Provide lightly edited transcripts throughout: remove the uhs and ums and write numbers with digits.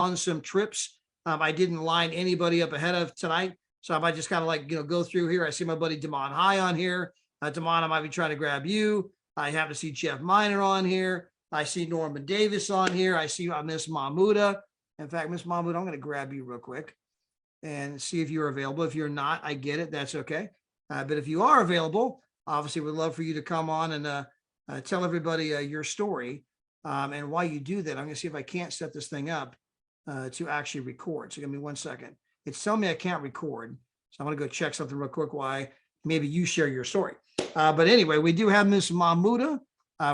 on some trips. I didn't line anybody up ahead of tonight. So I might just kind of like, go through here. I see my buddy Damon High on here. Damon, I might be trying to grab you. I happen to see Jeff Miner on here. I see Norman Davis on here. I see Miss Mahmouda. In fact, Miss Mahmouda, I'm going to grab you real quick and see if you're available. If you're not, I get it. That's okay. But if you are available, obviously we'd love for you to come on and tell everybody your story. And while you do that, I'm going to see if I can't set this thing up to actually record. So give me 1 second. It's telling me I can't record. So I'm going to go check something real quick why maybe you share your story. But anyway, we do have Miss Mahmouda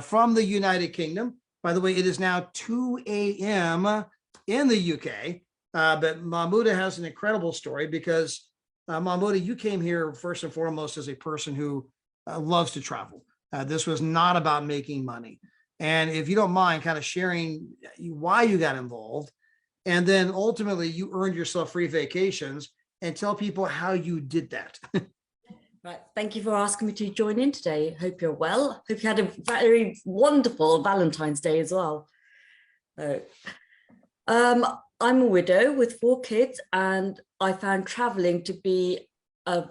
from the United Kingdom. By the way, it is now 2 a.m. in the UK. But Mahmouda has an incredible story because Mahmouda, you came here first and foremost as a person who loves to travel. This was not about making money. And if you don't mind kind of sharing why you got involved, and then ultimately you earned yourself free vacations, and tell people how you did that. Right. Thank you for asking me to join in today. Hope you're well. Hope you had a very wonderful Valentine's Day as well. I'm a widow with 4 kids, and I found traveling to be a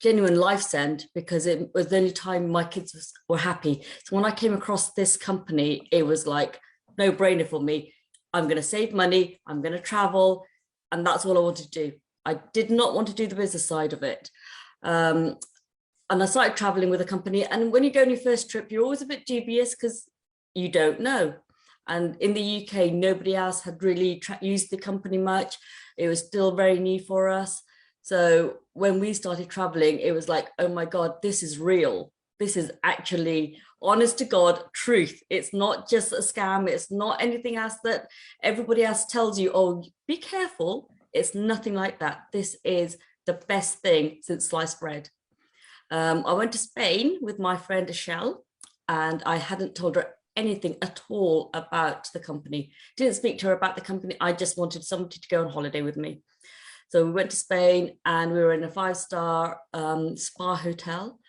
genuine lifesend because it was the only time my kids were happy. So when I came across this company, it was like no brainer for me. I'm going to save money. I'm going to travel. And that's all I wanted to do. I did not want to do the business side of it. And I started traveling with a company. And when you go on your first trip, you're always a bit dubious because you don't know. And in the UK, nobody else had really used the company much. It was still very new for us. So when we started traveling, it was like, oh my God, this is real. This is actually honest to God truth. It's not just a scam. It's not anything else that everybody else tells you, oh, be careful. It's nothing like that. This is the best thing since sliced bread. I went to Spain with my friend Michelle, and I hadn't told her anything at all about the company. Didn't speak to her about the company. I just wanted somebody to go on holiday with me. So we went to Spain and we were in a 5-star spa hotel.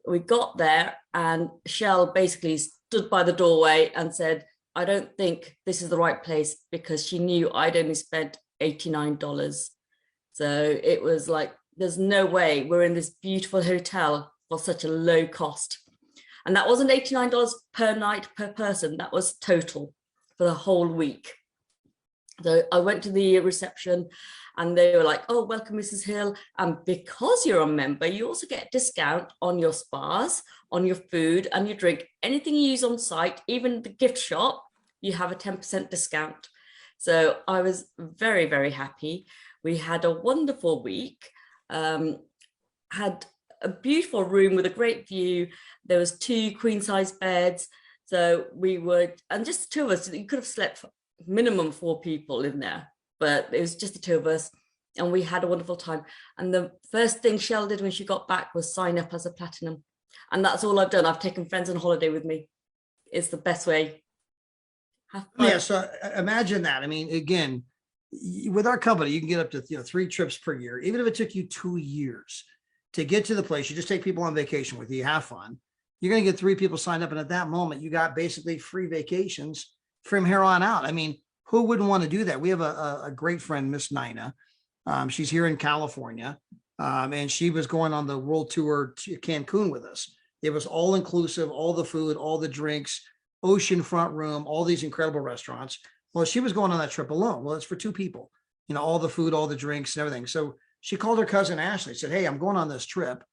We got there and Shell basically stood by the doorway and said, I don't think this is the right place, because she knew I'd only spent $89. So it was like, there's no way we're in this beautiful hotel for such a low cost. And that wasn't $89 per night per person. That was total for the whole week. So I went to the reception and they were like, oh, welcome, Mrs. Hill. And because you're a member, you also get a discount on your spas, on your food and your drink. Anything you use on site, even the gift shop, you have a 10% discount. So I was very, very happy. We had a wonderful week, had a beautiful room with a great view. There was 2 queen-size beds. So we would, and just 2 of us, you could have slept minimum 4 people in there, but it was just the 2 of us, and we had a wonderful time. And the first thing Shell did when she got back was sign up as a platinum. And that's all I've done. I've taken friends on holiday with me. It's the best way. Yeah, so imagine that. I mean, again, with our company, you can get up to 3 trips per year. Even if it took you 2 years to get to the place, you just take people on vacation with you, have fun. You're going to get 3 people signed up. And at that moment, you got basically free vacations from here on out. I mean, who wouldn't want to do that? We have a great friend, Miss Nina. She's here in California. And she was going on the world tour to Cancun with us. It was all inclusive, all the food, all the drinks, oceanfront room, all these incredible restaurants. Well, she was going on that trip alone. Well, it's for 2 people, all the food, all the drinks and everything. So she called her cousin Ashley, said, hey, I'm going on this trip.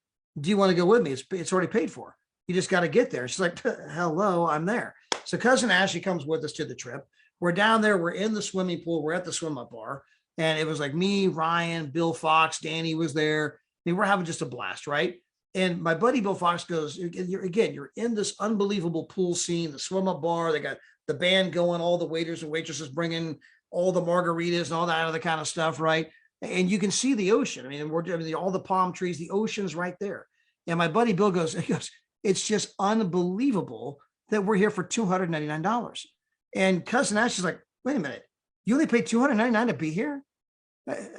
Do you want to go with me? It's already paid for. You just got to get there. She's like, hello, I'm there. So cousin Ashley comes with us to the trip. We're down there. We're in the swimming pool. We're at the swim up bar. And it was like me, Ryan, Bill Fox, Danny was there. I mean, we're having just a blast, right? And my buddy Bill Fox goes, you're in this unbelievable pool scene, the swim up bar. They got the band going, all the waiters and waitresses bringing all the margaritas and all that other kind of stuff, right? And you can see the ocean. I mean, all the palm trees, the ocean's right there. And my buddy Bill goes, it's just unbelievable that we're here for $299. And cousin Ashley's like, wait a minute, you only paid $299 to be here?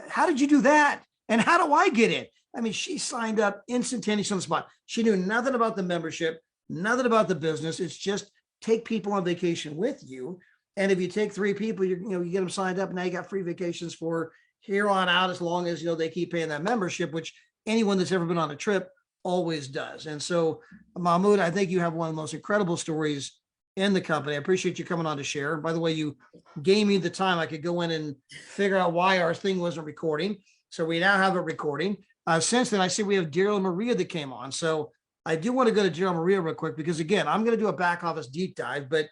How did you do that? And how do I get in? I mean, she signed up instantaneously on the spot. She knew nothing about the membership, nothing about the business. It's just take people on vacation with you. And if you take 3 people, you get them signed up. Now you got free vacations for here on out, as long as, they keep paying that membership, which anyone that's ever been on a trip always does. And so, Mahmoud, I think you have one of the most incredible stories in the company. I appreciate you coming on to share. And by the way, you gave me the time. I could go in and figure out why our thing wasn't recording. So we now have it recording. Since then, I see we have Daryl and Maria that came on. So I do want to go to Daryl and Maria real quick, because again, I'm going to do a back office deep dive, but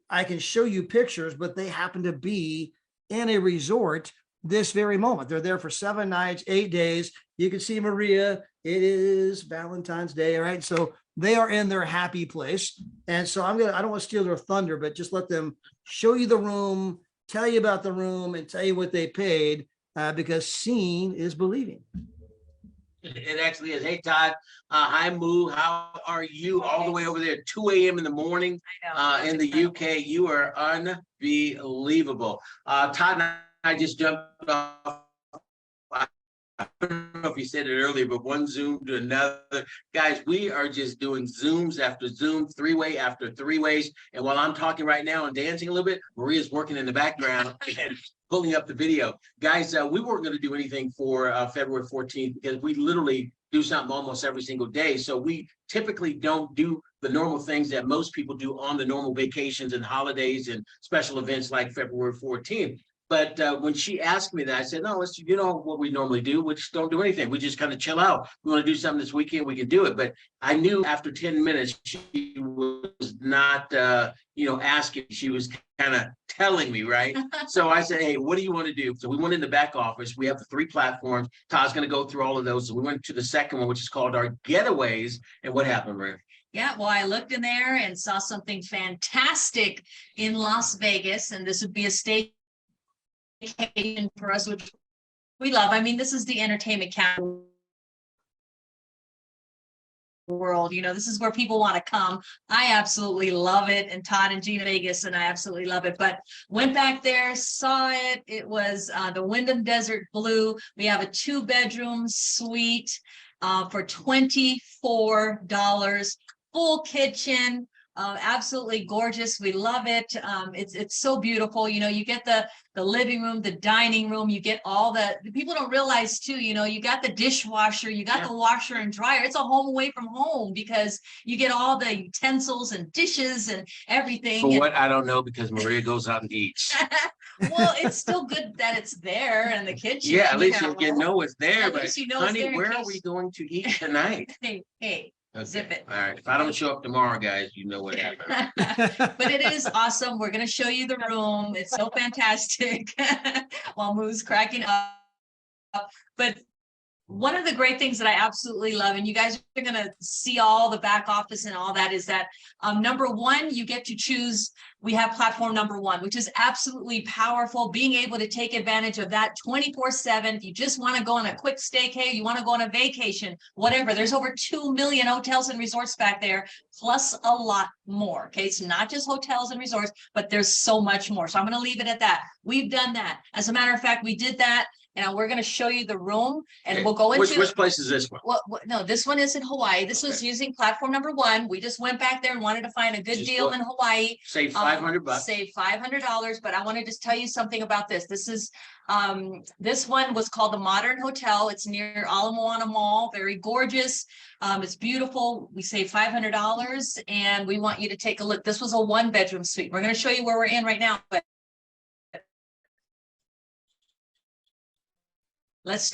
I can show you pictures, but they happen to be in a resort this very moment. They're there for 7 nights, 8 days. You can see Maria. It is Valentine's Day, all right? So they are in their happy place. And so I don't want to steal their thunder, but just let them show you the room, tell you about the room, and tell you what they paid, because seeing is believing. It actually is. Hey, Todd. Hi, Moo. How are you? All the way over there at 2 a.m. in the morning in the UK. You are unbelievable. Todd and I just jumped off. I don't know if you said it earlier, but one Zoom to another. Guys, we are just doing Zooms after Zoom, 3-way after 3-ways. And while I'm talking right now and dancing a little bit, Maria's working in the background and pulling up the video. Guys, we weren't going to do anything for February 14th, because we literally do something almost every single day. So we typically don't do the normal things that most people do on the normal vacations and holidays and special events like February 14th. But when she asked me that, I said, no, let's, what we normally do. We just don't do anything. We just kind of chill out. We want to do something this weekend, we can do it. But I knew after 10 minutes, she was not, asking. She was kind of telling me, right? So I said, hey, what do you want to do? So we went in the back office. We have the 3 platforms. Todd's going to go through all of those. So we went to the second one, which is called our Getaways. And what happened, Maria? Yeah, well, I looked in there and saw something fantastic in Las Vegas. And this would be a staycation for us, which we love. I mean, this is the entertainment capital world. This is where people want to come. I absolutely love it. And Todd and Gina Vegas, and I absolutely love it. But went back there, saw it. It was the Wyndham Desert Blue. We have a 2-bedroom suite for $24, full kitchen. Absolutely gorgeous. We love it. It's so beautiful. You get the living room, the dining room, you get all the people don't realize too, you got the dishwasher, you got the washer and dryer. It's a home away from home, because you get all the utensils and dishes and everything. For what? I don't know, because Maria goes out and eats. Well, it's still good that it's there in the kitchen. Yeah, at least you know it's there. But honey, there, where are we going to eat tonight? Hey. Okay. Zip it. All right. If I don't show up tomorrow, guys, you know what happened. But it is awesome. We're going to show you the room. It's so fantastic. While Moo's cracking up. But one of the great things that I absolutely love, and you guys are going to see all the back office and all that, is that number one, you get to choose. We have platform number 1, which is absolutely powerful, being able to take advantage of that 24/7. If you just want to go on a quick staycation, you want to go on a vacation, whatever, there's over 2 million hotels and resorts back there, plus a lot more. Okay, it's not just hotels and resorts, but there's so much more. So I'm going to leave it at that. We've done that. As a matter of fact, we did that. And we're going to show you the room, and we'll go into which place is this one? Well, no, this one is in Hawaii. This was using platform number 1. We just went back there and wanted to find a good deal in Hawaii. Save $500. Save $500. But I want to just tell you something about this. This is this one was called the Modern Hotel. It's near Ala Moana Mall. Very gorgeous. It's beautiful. We saved $500, and we want you to take a look. This was a 1-bedroom suite. We're going to show you where we're in right now, but let's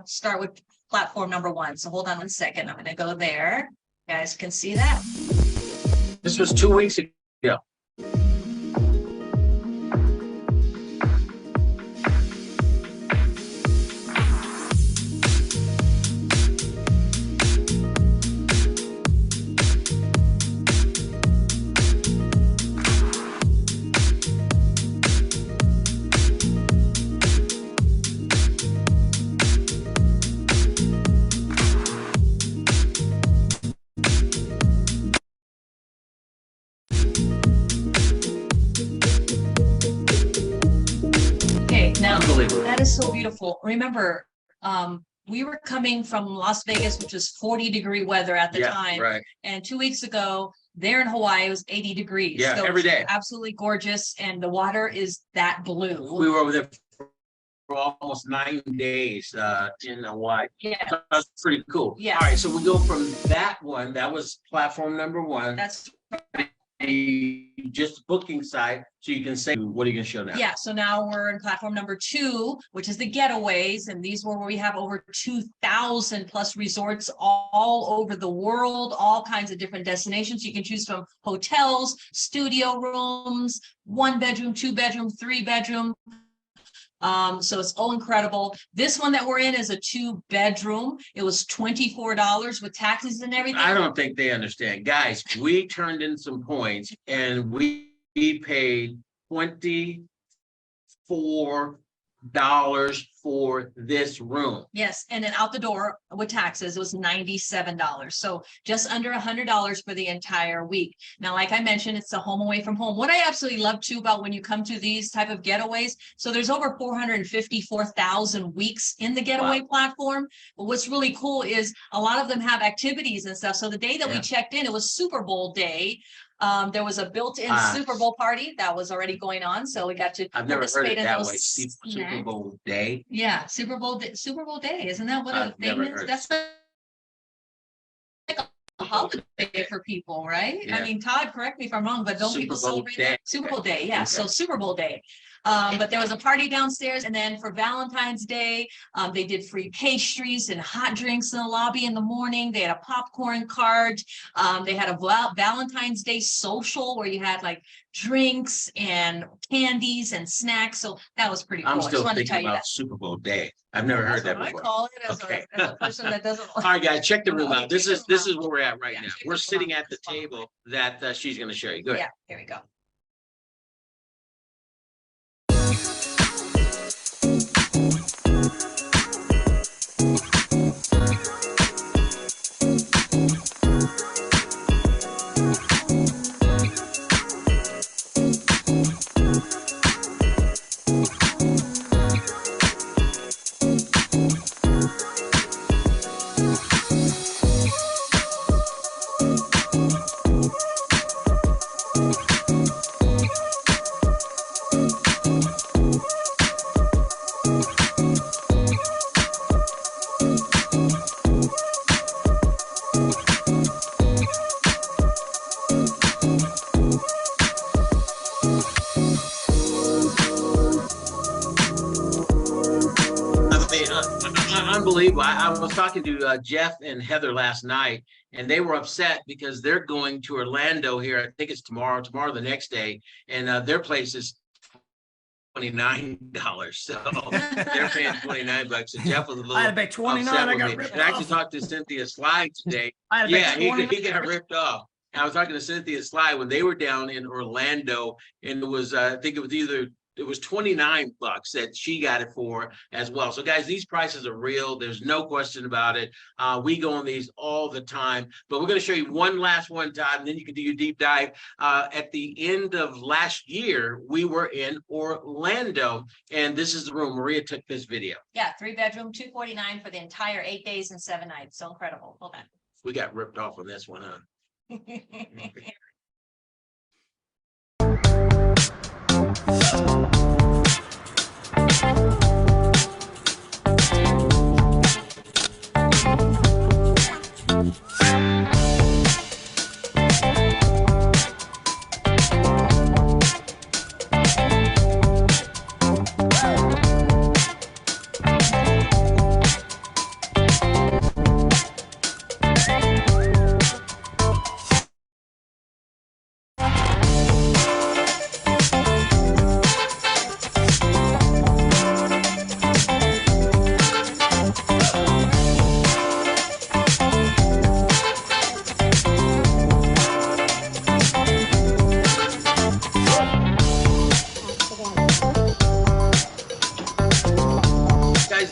start with platform number 1. So hold on 1 second. I'm going to go there. You guys can see that. This was 2 weeks ago. That is so beautiful. Remember, we were coming from Las Vegas, which was 40-degree weather at the time. Right. And 2 weeks ago, There in Hawaii, it was 80 degrees. Yeah, So every it's day. absolutely gorgeous. And the water is that blue. We were over there for almost 9 days in Hawaii. Yeah, So that's pretty cool. Yeah. All right, so we go from that one. That was platform number one. that's Just booking site, so you can say, what are you going to show now? Yeah, so now we're in platform number 2, which is the getaways. And these were where we have over 2,000 plus resorts all over the world, all kinds of different destinations. You can choose from hotels, studio rooms, 1 bedroom, 2 bedroom, 3 bedroom. So it's all incredible. This one that we're in is a 2 bedroom. It was $24 with taxes and everything. I don't think they understand. Guys, we turned in some points and we paid $24 for this room. Yes, and then out the door with taxes, it was $97. So just under $100 for the entire week. Now, like I mentioned, it's a home away from home. What I absolutely love too about when you come to these type of getaways, so there's over 454,000 weeks in the getaway platform. But what's really cool is a lot of them have activities and stuff. So the day that we checked in, it was Super Bowl day. There was a built-in Super Bowl party that was already going on, so we got to. I've never heard it that way. Super Super Bowl day. Yeah, Super Bowl day. Isn't that what a I've thing never is? heard That's like a holiday for people, right? Yeah. I mean, Todd, correct me if I'm wrong, but don't Super people Bowl celebrate day. that? Super Bowl day, yeah. Okay. So Super Bowl day. But there was a party downstairs, and then for Valentine's Day, they did free pastries and hot drinks in the lobby in the morning. They had a popcorn cart. They had a Valentine's Day social where you had like drinks and candies and snacks. So that was pretty cool. I'm I just still wanted to tell thinking you about that. Super Bowl day. I've never heard that That's what before. I call it as, Okay. as a person that doesn't. All right, guys, check the room out. This is Check the room where we're at right Yeah, now. check We're the sitting room out. at the table that she's going to show you. Go ahead. Yeah, here we go. Unbelievable. I was talking to Jeff and Heather last night, and they were upset because they're going to Orlando here. I think it's tomorrow the next day, and their place is $29. So they're paying $29. And Jeff was a little I had to pay 29. upset I with got me. ripped And I actually off. talked to Cynthia Sly today. I had to pay Yeah, 29. he got ripped off. And I was talking to Cynthia Sly when they were down in Orlando, and it was I think it was $29 that she got it for as well. So guys, these prices are real. There's no question about it. We go on these all the time, but we're going to show you one last one, Todd, and then you can do your deep dive. At the end of last year, we were in Orlando, and this is the room. Maria took this video. Yeah, 3 bedroom, $249 for the entire 8 days and 7 nights. So incredible. Hold We got ripped off on this one, huh? on. Guys,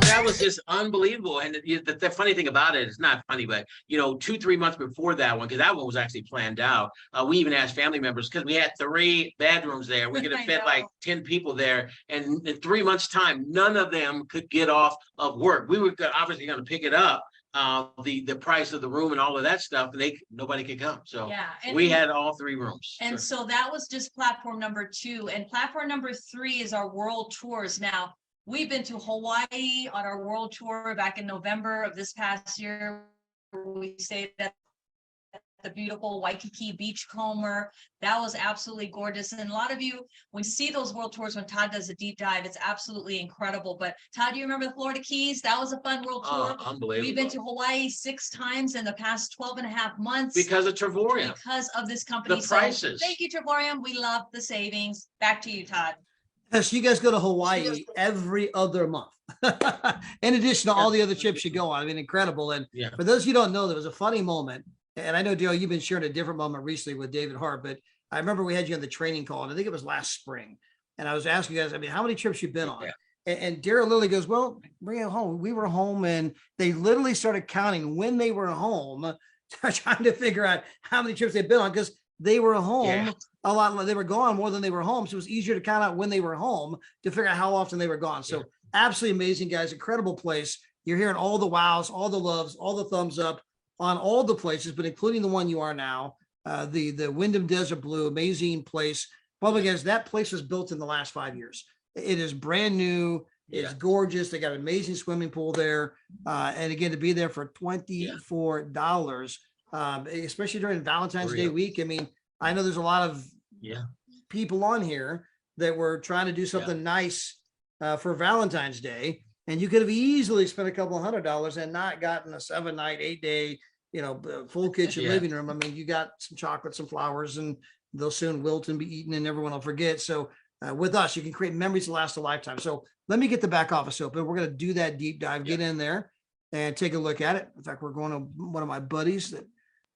that was just unbelievable. And the funny thing about it, it's not funny, but 2-3 months before that one, because that one was actually planned out. We even asked family members because we had 3 bedrooms there. We're going to I fit know. like 10 people there. And in 3 months' time, none of them could get off of work. We were obviously going to pick it up. the price of the room and all of that stuff, nobody could come. So Yeah. we had all 3 rooms. And so that was just platform number 2. And platform number 3 is our world tours. Now, we've been to Hawaii on our world tour back in November of this past year. We stayed at the beautiful Waikiki Beachcomber. That was absolutely gorgeous. And a lot of you, when you see those world tours, when Todd does a deep dive, it's absolutely incredible. But Todd, do you remember the Florida Keys? That was a fun world tour. Unbelievable. We've been to Hawaii 6 times in the past 12 and a half months. Because of Trevorium. Because of this company. The prices. So thank you, Trevorium. We love the savings. Back to you, Todd. Yes, you guys go to Hawaii every other month. In addition to all the other trips you go on. I mean, incredible. And for those of you who don't know, there was a funny moment. And I know, Daryl, you've been sharing a different moment recently with David Hart, but I remember we had you on the training call, and I think it was last spring. And I was asking you guys, I mean, how many trips you've been on? And Daryl literally goes, well, bring it home. We were home, and they literally started counting when they were home, trying to figure out how many trips they've been on, because they were home a lot. They were gone more than they were home. So it was easier to count out when they were home to figure out how often they were gone. So absolutely amazing, guys. Incredible place. You're hearing all the wows, all the loves, all the thumbs up on all the places, but including the one you are now, the Wyndham Desert Blue, amazing place. Public, guys, that place was built in the last 5 years. It is brand new. It's gorgeous. They got an amazing swimming pool there. And again, to be there for $24, especially during Valentine's Day week. I mean, I know there's a lot of people on here that were trying to do something nice for Valentine's Day. And you could have easily spent a couple of $100 and not gotten a 7-night, 8-day, full kitchen living room. I mean, you got some chocolate, some flowers, and they'll soon wilt and be eaten and everyone will forget. So with us, you can create memories that last a lifetime. So let me get the back office open. We're going to do that deep dive, get in there and take a look at it. In fact, we're going to one of my buddies that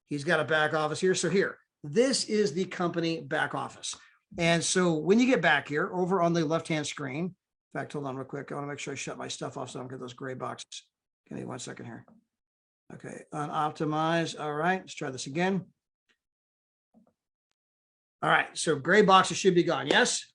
he's got a back office here. So here, this is the company back office. And so when you get back here over on the left-hand screen, in fact, hold on real quick. I want to make sure I shut my stuff off so I don't get those gray boxes. Give me 1 second here. Okay, unoptimize. All right, let's try this again. All right, so gray boxes should be gone. Yes?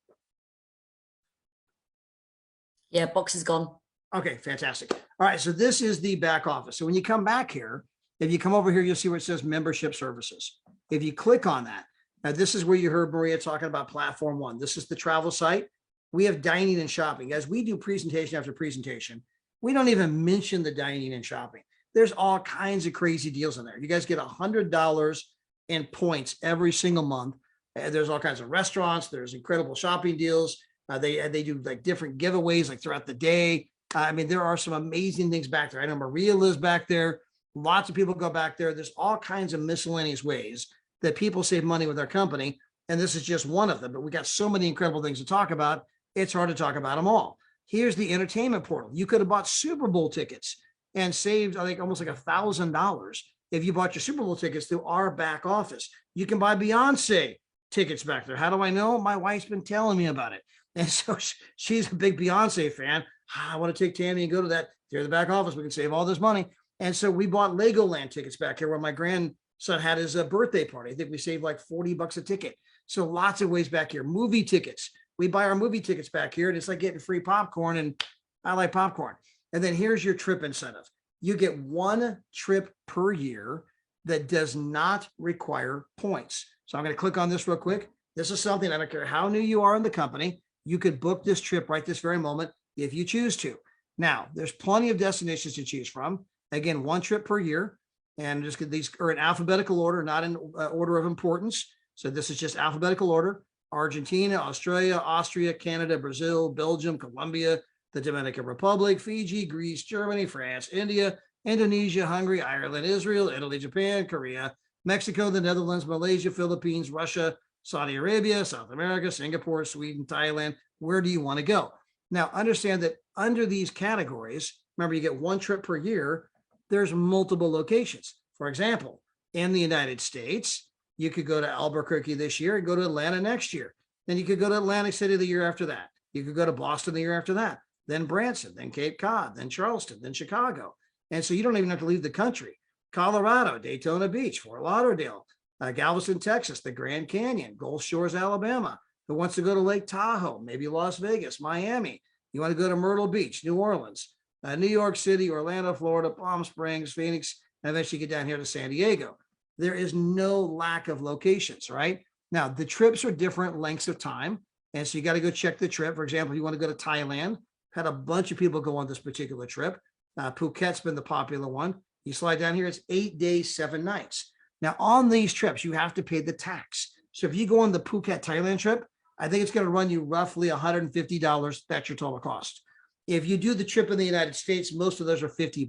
Yeah, box is gone. Okay, fantastic. All right, so this is the back office. So when you come back here, if you come over here, you'll see where it says membership services. If you click on that, now this is where you heard Maria talking about platform 1. This is the travel site. We have dining and shopping. Guys, we do presentation after presentation. We don't even mention the dining and shopping. There's all kinds of crazy deals in there. You guys get $100 in points every single month. There's all kinds of restaurants. There's incredible shopping deals. They do like different giveaways like throughout the day. I mean, there are some amazing things back there. I know Maria lives back there. Lots of people go back there. There's all kinds of miscellaneous ways that people save money with our company. And this is just one of them, but we got so many incredible things to talk about. It's hard to talk about them all. Here's the entertainment portal. You could have bought Super Bowl tickets and saved, I think, almost like $1,000 if you bought your Super Bowl tickets through our back office. You can buy Beyonce tickets back there. How do I know? My wife's been telling me about it. And so she's a big Beyonce fan. I want to take Tammy and go to that. They're the back office. We can save all this money. And so we bought Legoland tickets back here where my grandson had his birthday party. I think we saved like $40 a ticket. So lots of ways back here. Movie tickets. We buy our movie tickets back here, and it's like getting free popcorn, and I like popcorn. And then here's your trip incentive. You get 1 trip per year that does not require points. So I'm going to click on this real quick. This is something, I don't care how new you are in the company, you could book this trip right this very moment if you choose to. Now, there's plenty of destinations to choose from. Again, 1 trip per year, and just these are in alphabetical order, not in order of importance. So this is just alphabetical order. Argentina, Australia, Austria, Canada, Brazil, Belgium, Colombia, the Dominican Republic, Fiji, Greece, Germany, France, India, Indonesia, Hungary, Ireland, Israel, Italy, Japan, Korea, Mexico, the Netherlands, Malaysia, Philippines, Russia, Saudi Arabia, South America, Singapore, Sweden, Thailand. Where do you want to go? Now, understand that under these categories, remember, you get 1 trip per year. There's multiple locations. For example, in the United States, you could go to Albuquerque this year and go to Atlanta next year. Then you could go to Atlantic City the year after that. You could go to Boston the year after that, then Branson, then Cape Cod, then Charleston, then Chicago. And so you don't even have to leave the country. Colorado, Daytona Beach, Fort Lauderdale, Galveston, Texas, the Grand Canyon, Gulf Shores, Alabama. Who wants to go to Lake Tahoe, maybe Las Vegas, Miami. You want to go to Myrtle Beach, New Orleans, New York City, Orlando, Florida, Palm Springs, Phoenix, and eventually get down here to San Diego. There is no lack of locations, right? Now, the trips are different lengths of time. And so you got to go check the trip. For example, you want to go to Thailand, had a bunch of people go on this particular trip. Phuket's been the popular one. You slide down here, it's 8 days, 7 nights. Now, on these trips, you have to pay the tax. So if you go on the Phuket, Thailand trip, I think it's going to run you roughly $150. That's your total cost. If you do the trip in the United States, most of those are $50.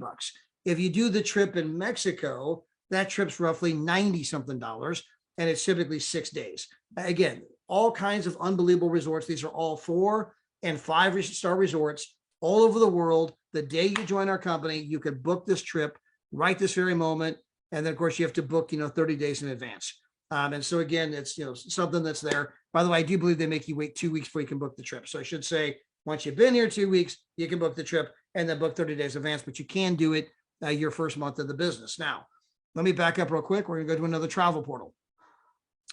If you do the trip in Mexico, that trip's roughly 90 something dollars, and it's typically 6 days. Again, all kinds of unbelievable resorts. These are all 4- and 5-star resorts all over the world. The day you join our company, you can book this trip right this very moment. And then of course you have to book, 30 days in advance. And so again, it's, something that's there. By the way, I do believe they make you wait 2 weeks before you can book the trip. So I should say, once you've been here 2 weeks, you can book the trip and then book 30 days in advance, but you can do it your first month of the business. Now, let me back up real quick. We're gonna go to another travel portal.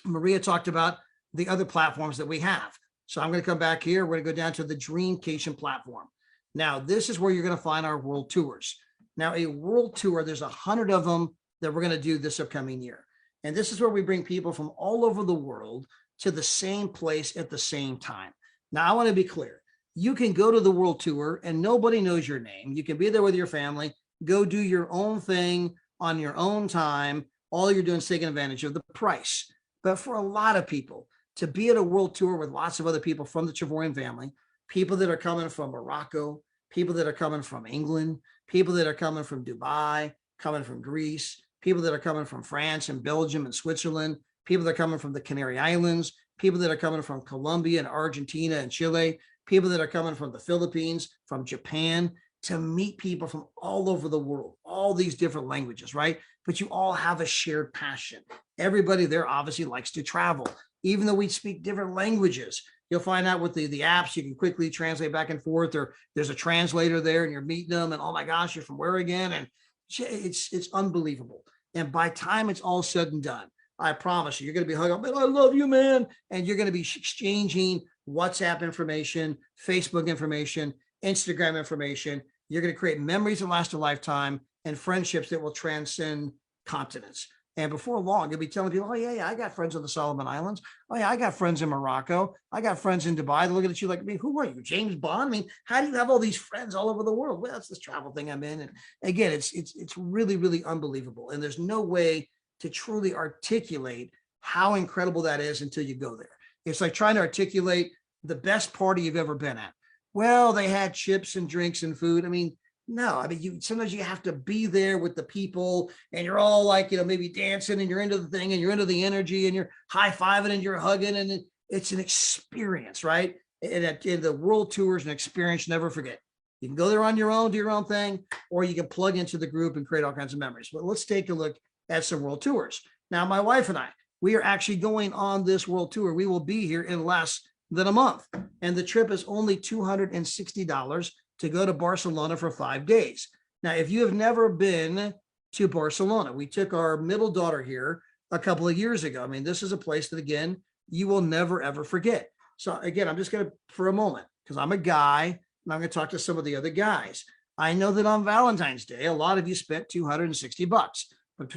Maria talked about the other platforms that we have. So I'm going to come back here. We're going to go down to the Dreamcation platform. Now, this is where you're going to find our world tours. Now, a world tour, there's 100 of them that we're going to do this upcoming year. And this is where we bring people from all over the world to the same place at the same time. Now, I want to be clear. You can go to the world tour and nobody knows your name. You can be there with your family, go do your own thing on your own time. All you're doing is taking advantage of the price. But for a lot of people, to be at a world tour with lots of other people from the Chavorian family, people that are coming from Morocco, people that are coming from England, people that are coming from Dubai, coming from Greece, people that are coming from France and Belgium and Switzerland, people that are coming from the Canary Islands, people that are coming from Colombia and Argentina and Chile, people that are coming from the Philippines, from Japan, to meet people from all over the world, all these different languages, right? But you all have a shared passion. Everybody there obviously likes to travel. Even though we speak different languages, you'll find out with the apps, you can quickly translate back and forth, or there's a translator there and you're meeting them and, oh my gosh, you're from where again? And it's unbelievable. And by time it's all said and done, I promise you, you're going to be hugging, man, I love you, man. And you're going to be exchanging WhatsApp information, Facebook information, Instagram information. You're going to create memories that last a lifetime and friendships that will transcend continents. And before long, you'll be telling people, oh, yeah, I got friends on the Solomon Islands. Oh, yeah, I got friends in Morocco. I got friends in Dubai. They're looking at you like, me, who are you, James Bond? I mean, how do you have all these friends all over the world? Well, that's this travel thing I'm in. And again, it's really, really unbelievable. And there's no way to truly articulate how incredible that is until you go there. It's like trying to articulate the best party you've ever been at. Well, they had chips and drinks and food. I mean, no, I mean, sometimes you have to be there with the people and you're all like, maybe dancing and you're into the thing and you're into the energy and you're high-fiving and you're hugging and it's an experience, right? And the world tour is an experience, never forget. You can go there on your own, do your own thing, or you can plug into the group and create all kinds of memories. But let's take a look at some world tours. Now, my wife and I, we are actually going on this world tour. We will be here in less than a month. And the trip is only $260 to go to Barcelona for 5 days. Now, if you have never been to Barcelona, we took our middle daughter here a couple of years ago. I mean, this is a place that, again, you will never, ever forget. So again, I'm just going to, for a moment, because I'm a guy and I'm going to talk to some of the other guys. I know that on Valentine's Day, a lot of you spent $260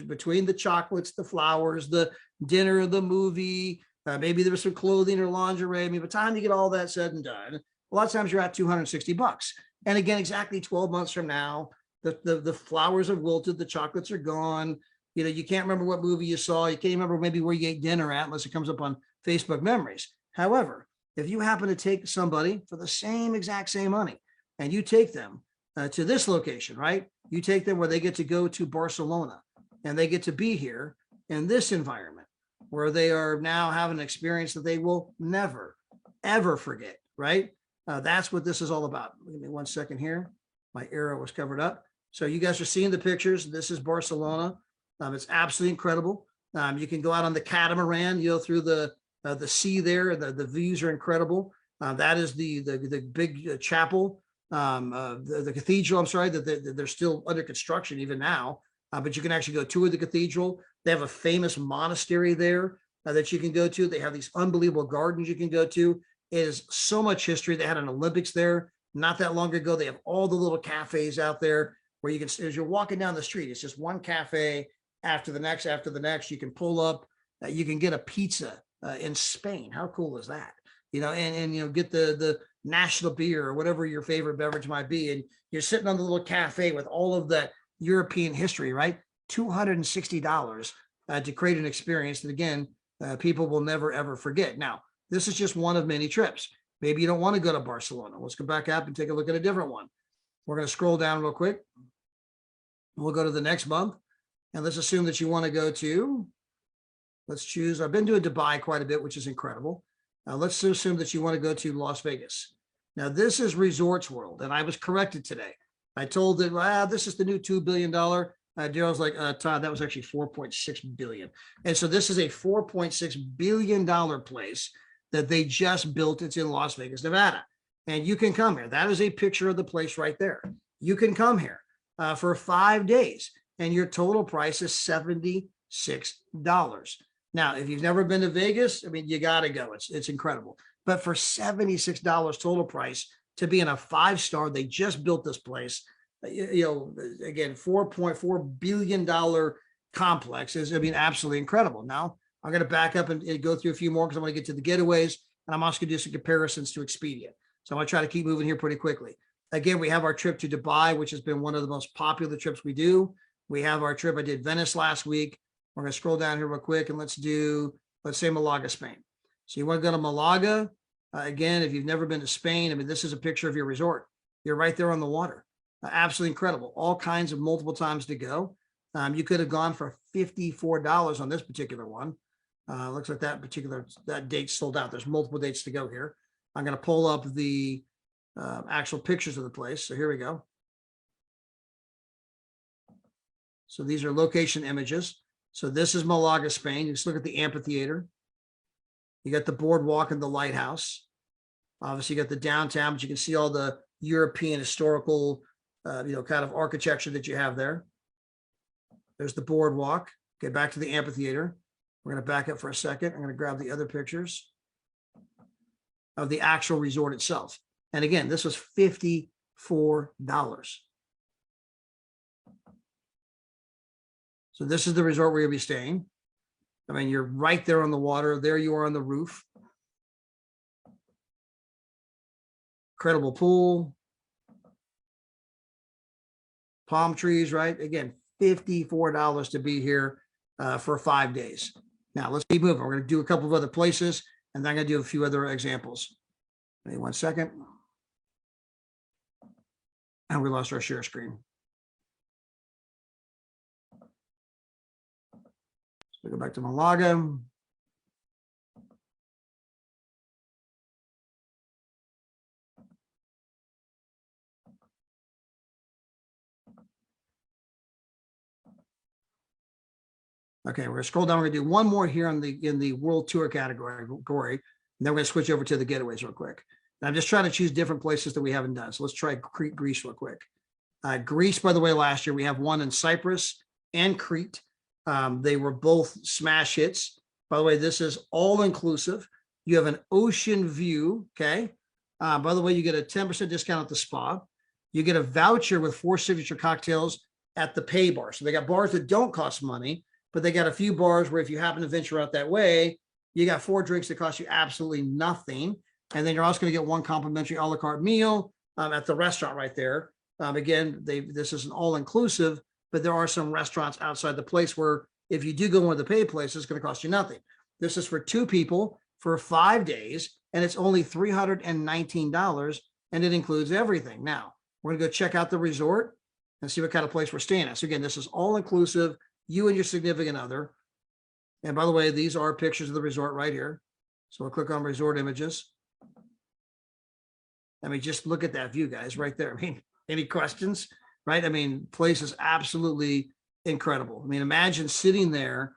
between the chocolates, the flowers, the dinner, the movie, maybe there was some clothing or lingerie. I mean, by the time you get all that said and done, a lot of times you're at $260. And again, exactly 12 months from now, the flowers have wilted, the chocolates are gone. You can't remember what movie you saw. You can't remember maybe where you ate dinner at unless it comes up on Facebook memories. However, if you happen to take somebody for the exact same money and you take them to this location, right? You take them where they get to go to Barcelona and they get to be here in this environment where they are now having an experience that they will never, ever forget, right? That's what this is all about. Give me 1 second here. My arrow was covered up. So you guys are seeing the pictures. This is Barcelona. It's absolutely incredible. You can go out on the catamaran, through the sea there. The views are incredible. That is the big chapel, the cathedral. I'm sorry that they're still under construction even now, but you can actually go tour the cathedral. They have a famous monastery there that you can go to. They have these unbelievable gardens you can go to. It is so much history. They had an Olympics there not that long ago. They have all the little cafes out there where you can, as you're walking down the street, it's just one cafe after the next, after the next. You can pull up, you can get a pizza in Spain. How cool is that? You know, and you know, get the national beer or whatever your favorite beverage might be. And you're sitting on the little cafe with all of that European history, right? $260 to create an experience that, again, people will never, ever forget. Now, this is just one of many trips. Maybe you don't want to go to Barcelona. Let's go back up and take a look at a different one. We're going to scroll down real quick. We'll go to the next month. And let's assume that you want to go to, let's choose, I've been to Dubai quite a bit, which is incredible. Let's assume that you want to go to Las Vegas. Now, this is Resorts World, and I was corrected today. I told that, this is the new $2 billion. Daryl's like, Todd, that was actually 4.6 billion. And so this is a $4.6 billion place that they just built. It's in Las Vegas, Nevada. And you can come here. That is a picture of the place right there. You can come here for 5 days, and your total price is $76. Now, if you've never been to Vegas, I mean, you got to go. It's incredible. But for $76 total price to be in a 5-star, they just built this place. You know, again, $4.4 billion complex is, I mean, absolutely incredible. Now, I'm going to back up and go through a few more because I want to get to the getaways, and I'm also going to do some comparisons to Expedia. So I'm going to try to keep moving here pretty quickly. Again, we have our trip to Dubai, which has been one of the most popular trips we do. We have our trip. I did Venice last week. We're going to scroll down here real quick, and let's say Malaga, Spain. So you want to go to Malaga. Again, if you've never been to Spain, I mean, this is a picture of your resort. You're right there on the water. Absolutely incredible. All kinds of multiple times to go. You could have gone for $54 on this particular one. Looks like that date sold out. There's multiple dates to go here. I'm going to pull up the actual pictures of the place. So here we go. So these are location images. So this is Malaga, Spain. You just look at the amphitheater. You got the boardwalk and the lighthouse. Obviously, you got the downtown, but you can see all the European historical, kind of architecture that you have there. There's the boardwalk. Get back to the amphitheater. We're going to back up for a second. I'm going to grab the other pictures of the actual resort itself. And again, this was $54. So this is the resort where you'll be staying. I mean, you're right there on the water. There you are on the roof. Incredible pool. Palm trees, right? Again, $54 to be here for 5 days. Now, let's keep moving. We're going to do a couple of other places, and then I'm going to do a few other examples. Wait 1 second. And we lost our share screen. So we go back to Malaga. Okay, we're gonna scroll down. We're gonna do one more here in the world tour category, and then we're gonna switch over to the getaways real quick. And I'm just trying to choose different places that we haven't done. So let's try Greece real quick. Greece, by the way, last year we have one in Cyprus and Crete. They were both smash hits. By the way, this is all inclusive. You have an ocean view. Okay. By the way, you get a 10% discount at the spa. You get a voucher with 4 signature cocktails at the pay bar. So they got bars that don't cost money, but they got a few bars where if you happen to venture out that way, you got 4 drinks that cost you absolutely nothing. And then you're also going to get 1 complimentary a la carte meal at the restaurant right there. Again, this is an all-inclusive, but there are some restaurants outside the place where if you do go into the pay place, it's going to cost you nothing. This is for 2 people for 5 days, and it's only $319, and it includes everything. Now, we're going to go check out the resort and see what kind of place we're staying at. So again, this is all-inclusive, you and your significant other. And by the way, these are pictures of the resort right here. So we'll click on resort images. I mean, just look at that view, guys, right there. I mean, any questions, right? I mean, place is absolutely incredible. I mean, imagine sitting there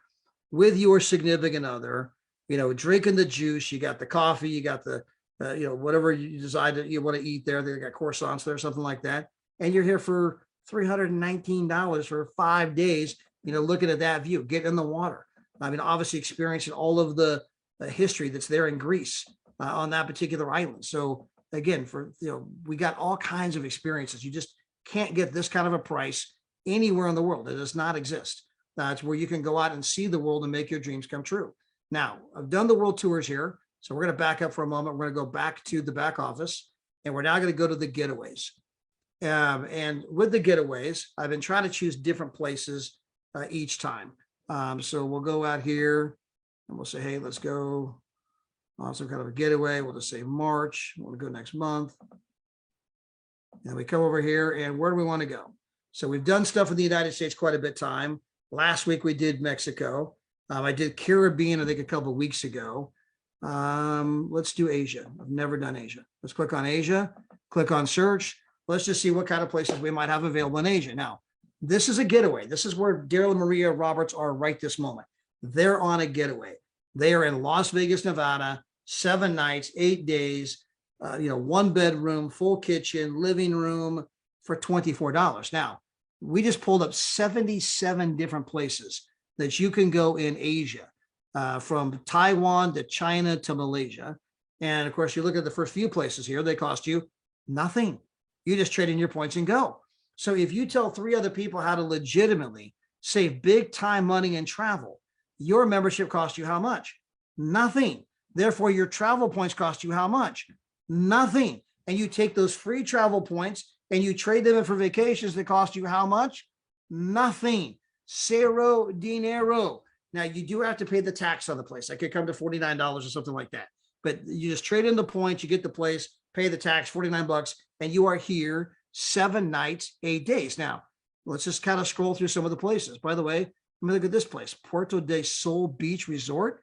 with your significant other, drinking the juice. You got the coffee, you got the, whatever you decide that you want to eat there. They got croissants there, something like that. And you're here for $319 for 5 days, looking at that view, getting in the water. I mean, obviously experiencing all of the history that's there in Greece on that particular island. So again, we got all kinds of experiences. You just can't get this kind of a price anywhere in the world. It does not exist. That's where you can go out and see the world and make your dreams come true. Now, I've done the world tours here. So we're going to back up for a moment. We're going to go back to the back office, and we're now going to go to the getaways. And with the getaways, I've been trying to choose different places each time. So we'll go out here and we'll say, hey, let's go on some kind of a getaway. We'll just say March. We'll go next month. And we come over here, and where do we want to go? So we've done stuff in the United States quite a bit of time. Last week we did Mexico. I did Caribbean, I think, a couple of weeks ago. Let's do Asia. I've never done Asia. Let's click on Asia, click on search. Let's just see what kind of places we might have available in Asia. Now, this is a getaway. This is where Daryl and Maria Roberts are right this moment. They're on a getaway. They are in Las Vegas, Nevada, 7 nights, 8 days, 1 bedroom, full kitchen, living room for $24. Now, we just pulled up 77 different places that you can go in Asia, from Taiwan to China to Malaysia. And of course, you look at the first few places here, they cost you nothing. You just trade in your points and go. So if you tell 3 other people how to legitimately save big time money and travel, your membership costs you how much? Nothing. Therefore, your travel points cost you how much? Nothing. And you take those free travel points and you trade them in for vacations that cost you how much? Nothing. Cero dinero. Now, you do have to pay the tax on the place. That could come to $49 or something like that. But you just trade in the points, you get the place, pay the tax, $49, and you are here 7 nights, 8 days. Now, let's just kind of scroll through some of the places. By the way, let me look at this place, Puerto de Sol Beach Resort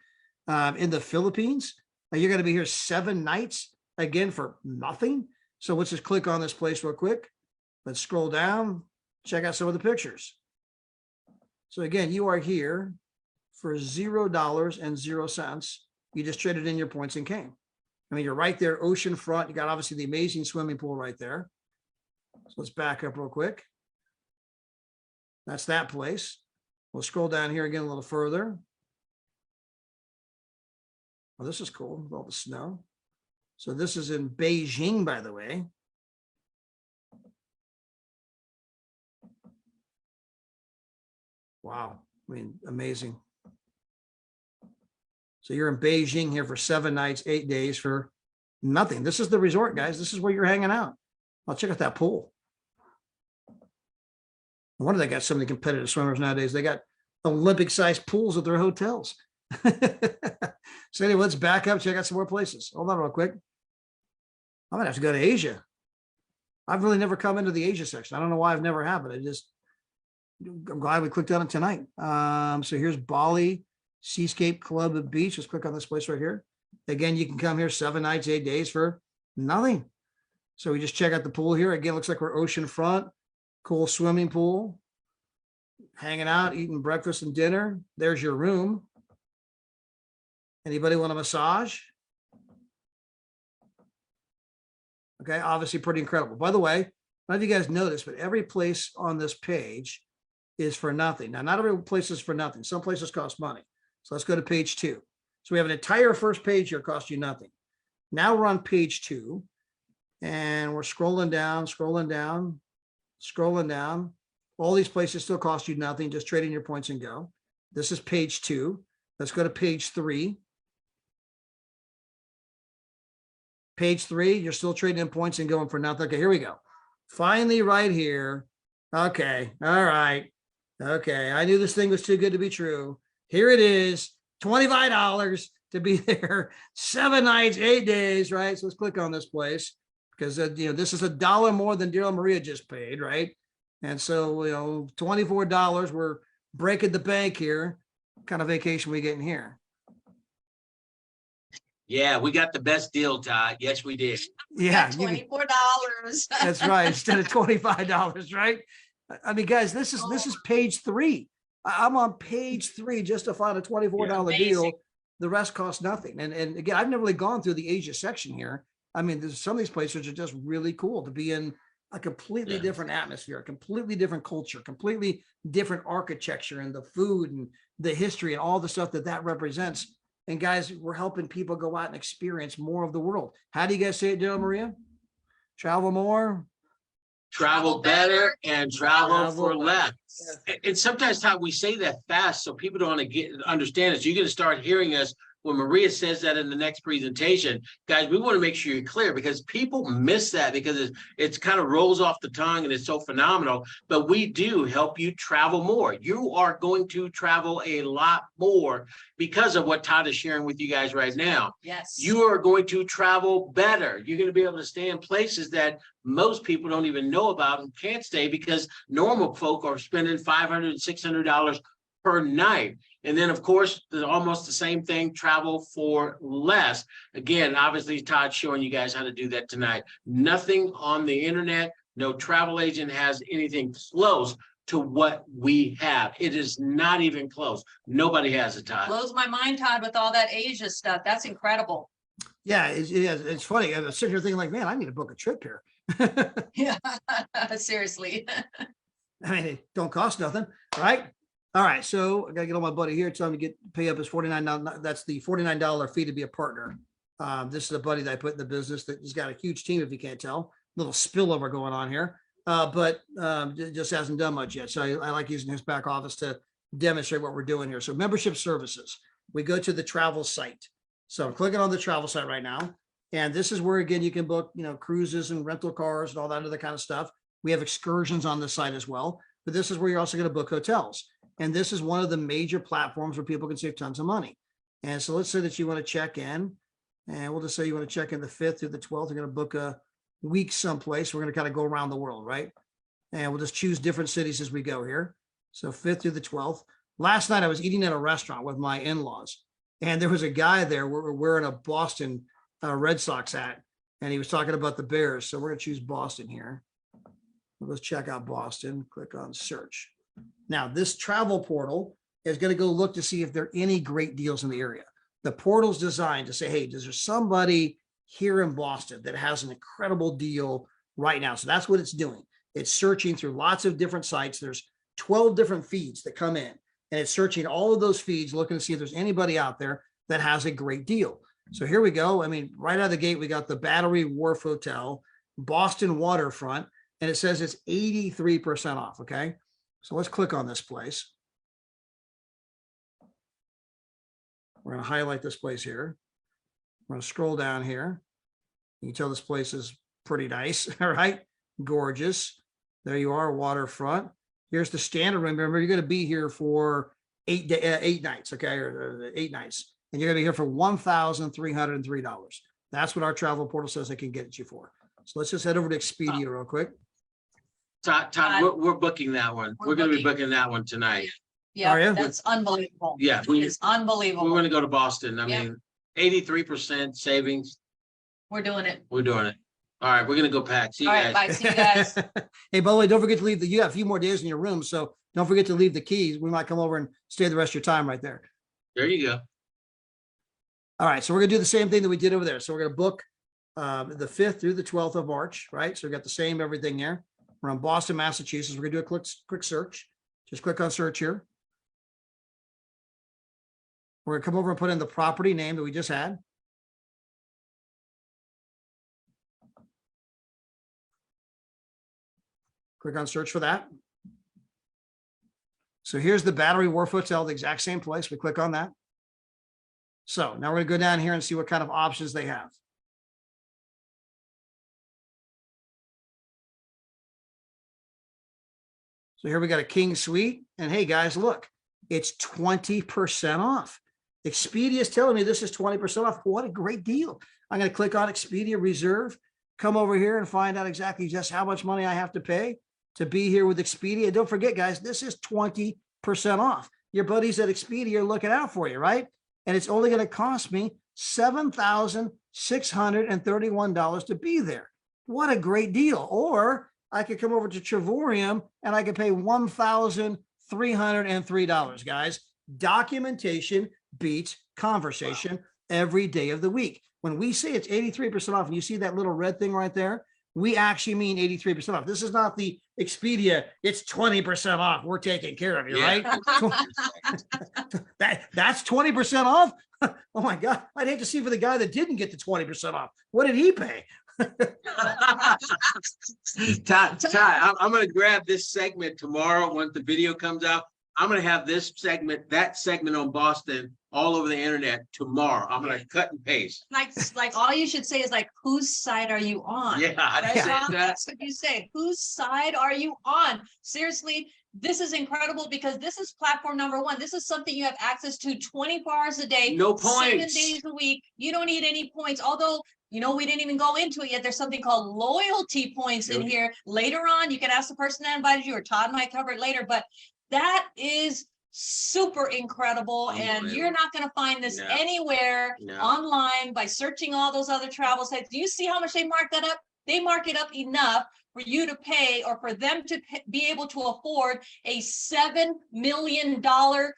in the Philippines. Now, you're going to be here 7 nights, again, for nothing. So let's just click on this place real quick. Let's scroll down, check out some of the pictures. So again, you are here for $0.00. You just traded in your points and came. I mean, you're right there, ocean front. You got obviously the amazing swimming pool right there. So let's back up real quick. That's that place. We'll scroll down here again a little further. Oh, this is cool with all the snow. So this is in Beijing, by the way. Wow. I mean, amazing. So you're in Beijing here for 7 nights, 8 days for nothing. This is the resort, guys. This is where you're hanging out. I'll check out that pool. No wonder they got so many competitive swimmers nowadays. They got Olympic-sized pools at their hotels. So anyway, let's back up, check out some more places. Hold on real quick. I'm gonna have to go to Asia. I've really never come into the Asia section. I don't know why I've never have, but I'm glad we clicked on it tonight. So here's Bali Seascape Club at Beach. Let's click on this place right here. Again, you can come here 7 nights, 8 days for nothing. So we just check out the pool here. Again, looks like we're ocean front, cool swimming pool, hanging out, eating breakfast and dinner. There's your room. Anybody want a massage? Okay, obviously pretty incredible. By the way, I don't know if you guys noticed, but every place on this page is for nothing. Now, not every place is for nothing. Some places cost money. So let's go to page 2. So we have an entire first page here, cost you nothing. Now we're on page 2, and we're scrolling down, scrolling down, scrolling down. All these places still cost you nothing. Just trade in your points and go. This is page 2. Let's go to page 3. Page 3, you're still trading in points and going for nothing. Okay, here we go. Finally, right here. Okay, all right. Okay, I knew this thing was too good to be true. Here it is, $25 to be there, 7 nights, 8 days, right? So let's click on this place because this is $1 more than Daryl and Maria just paid, right? And so $24. We're breaking the bank here. What kind of vacation we getting here? Yeah, we got the best deal, Todd. Yes, we did. Yeah, $24. that's right. Instead of $25, right? I mean, guys, this is page 3. I'm on page 3 just to find a $24 deal. The rest costs nothing. And again, I've never really gone through the Asia section here. I mean, there's some of these places are just really cool to be in a completely different atmosphere, a completely different culture, completely different architecture and the food and the history and all the stuff that represents. And guys, we're helping people go out and experience more of the world. How do you guys say it, Dale Maria? Travel more. Travel better and travel Travel for less. Yeah. And sometimes, Todd, we say that fast so people don't understand it. So you're going to start hearing us when Maria says that in the next presentation. Guys, we want to make sure you're clear because people miss that because it's kind of rolls off the tongue and it's so phenomenal. But we do help you travel more. You are going to travel a lot more because of what Todd is sharing with you guys right now. Yes. You are going to travel better. You're going to be able to stay in places that most people don't even know about and can't stay because normal folk are spending $500 and $600 per night. And then, of course, there's almost the same thing, travel for less. Again, obviously, Todd's showing you guys how to do that tonight. Nothing on the internet, no travel agent has anything close to what we have. It is not even close. Nobody has it, Todd. Blows my mind, Todd, with all that Asia stuff. That's incredible. Yeah, it's funny. I'm sitting here thinking like, man, I need to book a trip here. Yeah, seriously. I mean, it don't cost nothing, right? All right, so I gotta get on my buddy here. Tell him to pay up his $49. That's the $49 fee to be a partner. This is a buddy that I put in the business that has got a huge team, if you can't tell. Little spillover going on here, but just hasn't done much yet. So I like using his back office to demonstrate what we're doing here. So membership services, we go to the travel site. So I'm clicking on the travel site right now. And this is where, again, you can book, cruises and rental cars and all that other kind of stuff. We have excursions on the site as well, but this is where you're also going to book hotels. And this is one of the major platforms where people can save tons of money. And so let's say that you want to check in, and we'll just say you want to check in the 5th through the 12th. You're going to book a week someplace. We're going to kind of go around the world, right? And we'll just choose different cities as we go here. So 5th through the 12th. Last night I was eating at a restaurant with my in-laws, and there was a guy there wearing a Boston Red Sox hat, and he was talking about the Bears. So we're going to choose Boston here. Let's check out Boston. Click on search. Now, this travel portal is going to go look to see if there are any great deals in the area. The portal's designed to say, hey, is there somebody here in Boston that has an incredible deal right now? So that's what it's doing. It's searching through lots of different sites. There's 12 different feeds that come in, and it's searching all of those feeds, looking to see if there's anybody out there that has a great deal. So here we go. I mean, right out of the gate, we got the Battery Wharf Hotel, Boston Waterfront, and it says it's 83% off. Okay. So let's click on this place. We're going to highlight this place here. We're going to scroll down here. You can tell this place is pretty nice. All right. Gorgeous. There you are, waterfront. Here's the standard room. Remember, you're going to be here for 8 nights. Okay. Or 8 nights. And you're going to be here for $1,303. That's what our travel portal says they can get you for. So let's just head over to Expedia real quick. Todd, we're booking that one. We're going to be booking that one tonight. Yeah, Are you? that's unbelievable. Yeah, It's unbelievable. we're going to go to Boston. I Yeah. mean, 83% savings. We're doing it. We're doing it. All right, we're going to go pack. See you All right, guys. bye. See you guys. Hey, by the way, don't forget to leave you got a few more days in your room. So don't forget to leave the keys. We might come over and stay the rest of your time right there. There you go. All right. So we're going to do the same thing that we did over there. So we're going to book the 5th through the 12th of March, right? So we got the same everything here. We're on Boston, Massachusetts. We're going to do a quick search. Just click on search here. We're going to come over and put in the property name that we just had. Click on search for that. So here's the Battery Wharf Hotel, the exact same place. We click on that. So now we're going to go down here and see what kind of options they have. So here we got a king suite, and hey guys, look, it's 20% off. Expedia is telling me this is 20% off. What a great deal. I'm going to click on Expedia Reserve, come over here and find out exactly just how much money I have to pay to be here with Expedia. Don't forget, guys, this is 20% off. Your buddies at Expedia are looking out for you, right? And it's only going to cost me $7,631 to be there. What a great deal. Or I could come over to Trevorium and I could pay $1,303, guys. Documentation beats conversation every day of the week. When we say it's 83% off and you see that little red thing right there, we actually mean 83% off. This is not the Expedia, it's 20% off. We're taking care of you, Yeah. right? That's 20% off. Oh my God. I'd hate to see for the guy that didn't get the 20% off. What did he pay? Todd, I'm going to grab this segment tomorrow once the video comes out. I'm going to have that segment on Boston all over the internet tomorrow. I'm going to cut and paste. Like all you should say is like, whose side are you on? Yeah, I'd Right, say Tom? that. That's what you say. Whose side are you on? Seriously, this is incredible because this is platform number one. This is something you have access to 24 hours a day, No 7 points. days a week. You don't need any points. Although, you know, we didn't even go into it yet. There's something called loyalty points in Yep. here. Later on, you can ask the person that invited you, or Todd might cover it later, but that is super incredible. And Unbelievable. you're not going to find this No. anywhere No. online by searching all those other travel sites. Do you see how much they mark that up? They mark it up enough for you to pay, or for them to be able to afford a $7 million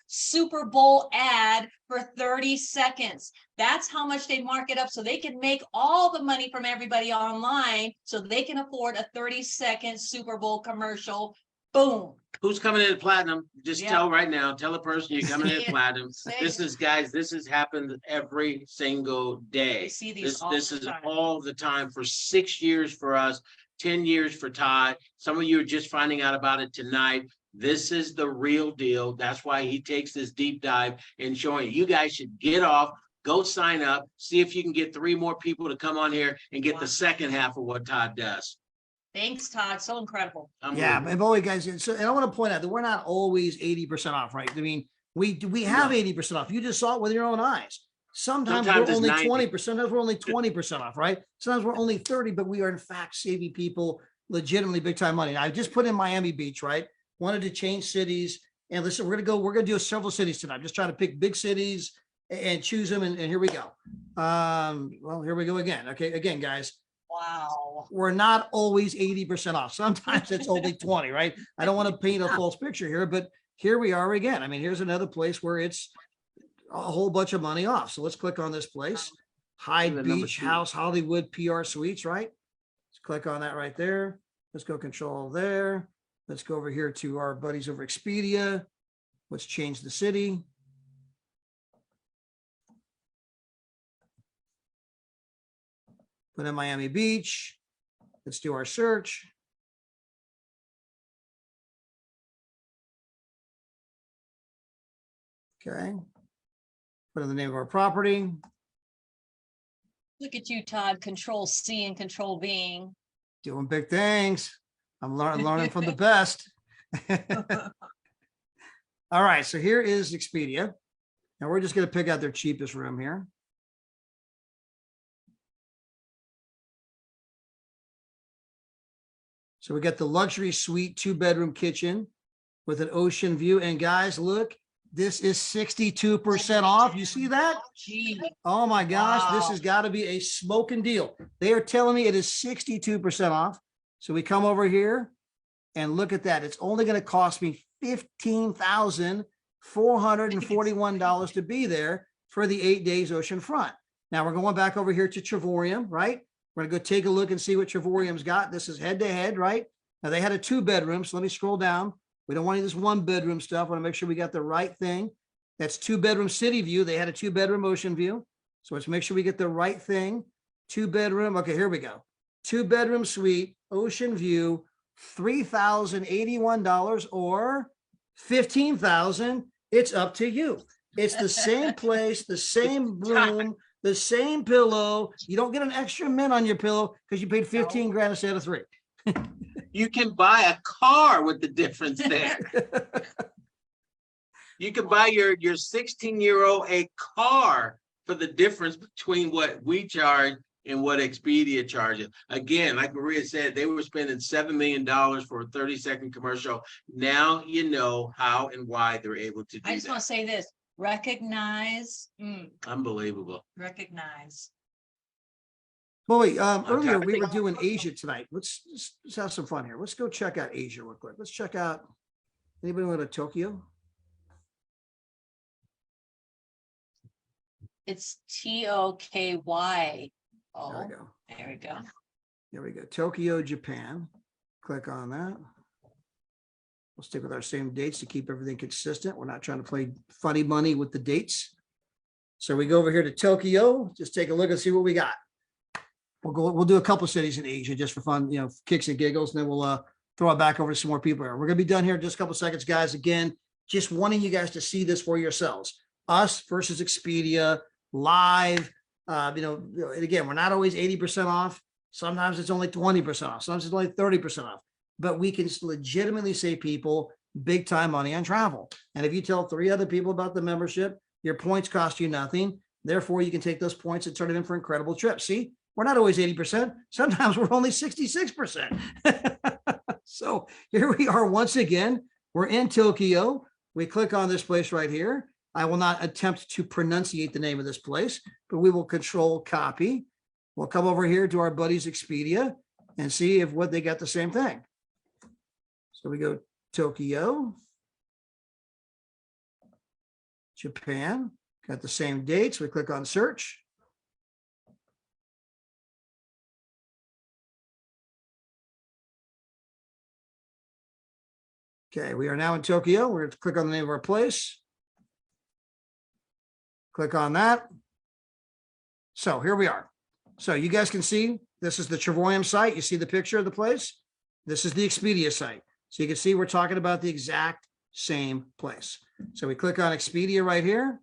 Super Bowl ad for 30 seconds. That's how much they mark it up, so they can make all the money from everybody online, so they can afford a 30-second Super Bowl commercial. Boom. Who's coming in at platinum? Just Yeah. tell right now. Tell a person you're coming in Say at it. platinum. Say This it. is, guys, this has happened every single I day. see these all This the is time. all the time for 6 years for us, 10 years for Todd. Some of you are just finding out about it tonight. This is the real deal. That's why he takes this deep dive and showing you guys should get off, go sign up, see if you can get 3 more people to come on here and get Wow. the second half of what Todd does. Thanks, Todd. So incredible. Yeah, Unbelievable. and boy, guys, and I want to point out that we're not always 80% off, right? I mean, we have No. 80% off. You just saw it with your own eyes. Sometimes Sometimes we're it's only 90. 20%, sometimes we're only 20% off, right? Sometimes we're only 30, but we are in fact saving people legitimately big time money. Now, I just put in Miami Beach, right? Wanted to change cities. And listen, we're gonna do several cities tonight. I'm just trying to pick big cities and choose them. And here we go. Well, here we go again. Okay, again, guys. Wow. We're not always 80% off. Sometimes it's only 20, right? I don't want to paint a false picture here, but here we are again. I mean, here's another place where it's a whole bunch of money off. So let's click on this place. Hyde The number Beach 2. House Hollywood PR Suites, right? Let's click on that right there. Let's go control there. Let's go over here to our buddies over Expedia. Let's change the city. Put in Miami Beach. Let's do our search. Okay. Put in the name of our property. Look at you, Todd. Control C and Control V. Doing big things. I'm learning from the best. All right. So here is Expedia. Now we're just going to pick out their cheapest room here. So we got the luxury suite, 2-bedroom kitchen with an ocean view. And guys, look, this is 62% off. You see that? Gee. Oh my gosh, this Wow. has got to be a smoking deal. They are telling me it is 62% off. So we come over here and look at that. It's only going to cost me $15,441 to be there for the 8 days oceanfront. Now we're going back over here to Trevorium, right? We're going to go take a look and see what Trevorium's got. This is head to head, right? Now they had a 2-bedroom. So let me scroll down. We don't want any of this 1-bedroom stuff. I want to make sure we got the right thing. That's 2-bedroom city view. They had a 2-bedroom ocean view. So let's make sure we get the right thing. 2-bedroom. Okay, here we go. 2-bedroom suite, ocean view, $3,081 or $15,000. It's up to you. It's the same place, the same room, the same pillow. You don't get an extra mint on your pillow because you paid 15 grand instead of 3. You can buy a car with the difference there. You can buy your 16-year-old a car for the difference between what we charge and what Expedia charges. Again, like Maria said, they were spending $7 million for a 30-second commercial. Now you know how and why they're able to do I just want that. to say this. Recognize. Unbelievable. Recognize. Boy, earlier we were doing Asia tonight. Let's have some fun here. Let's go check out Asia real quick. Let's check out, anybody want to Tokyo? It's TOKY. There Oh, we go. there we go. Here we go. Tokyo, Japan. Click on that. We'll stick with our same dates to keep everything consistent. We're not trying to play funny money with the dates. So we go over here to Tokyo. Just take a look and see what we got. We'll do a couple cities in Asia just for fun, kicks and giggles, and then we'll throw it back over to some more people here. We're going to be done here in just a couple seconds, guys. Again, just wanting you guys to see this for yourselves. Us versus Expedia, live. And again, we're not always 80% off. Sometimes it's only 20% off. Sometimes it's only 30% off. But we can legitimately save people big time money on travel. And if you tell 3 other people about the membership, your points cost you nothing. Therefore, you can take those points and turn it in for incredible trips. See, we're not always 80%. Sometimes we're only 66%. So here we are once again. We're in Tokyo. We click on this place right here. I will not attempt to pronunciate the name of this place, but we will control copy. We'll come over here to our buddies Expedia and see if what they got the same thing. So we go Tokyo, Japan, got the same dates. We click on search. Okay, we are now in Tokyo. We're going to click on the name of our place. Click on that. So here we are. So you guys can see, this is the Travoyam site. You see the picture of the place? This is the Expedia site. So you can see we're talking about the exact same place. So we click on Expedia right here.